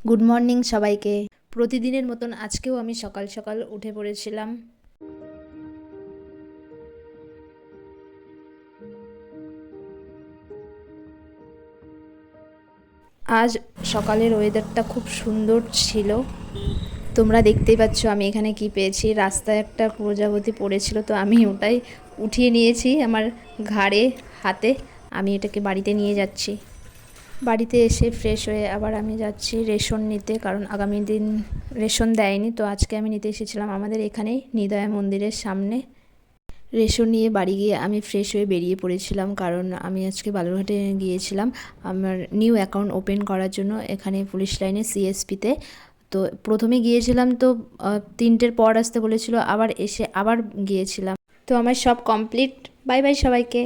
Good morning সবাইকে। প্রতিদিনের মতন আজকেও আমি সকাল সকাল উঠে পড়েছিলাম। আজ সকালের ওয়েদারটা খুব সুন্দর ছিল। তোমরা দেখতেই পাচ্ছ আমি এখানে কি পেয়েছি। রাস্তায় একটা প্রজাপতি পড়েছিল, তো আমি ওটাই উঠিয়ে নিয়েছি আমার ঘাড়ে হাতে। আমি এটাকে বাড়িতে নিয়ে যাচ্ছি। বাড়িতে এসে ফ্রেশ হয়ে আবার আমি যাচ্ছি রেশন নিতে, কারণ আগামী দিন রেশন দেয়নি, তো আজকে আমি নিতে এসেছিলাম আমাদের এখানেই নিদয়া মন্দিরের সামনে। রেশন নিয়ে বাড়ি গিয়ে আমি ফ্রেশ হয়ে বেরিয়ে পড়েছিলাম, কারণ আমি আজকে বালুরঘাটে গিয়েছিলাম আমার নিউ অ্যাকাউন্ট ওপেন করার জন্য এখানে পুলিশ লাইনে সিএসপিতে। তো প্রথমে গিয়েছিলাম, তো 3টের পর আসতে বলেছিল, আবার এসে আবার গিয়েছিলাম। তো আমার সব কমপ্লিট। বাই বাই সবাইকে।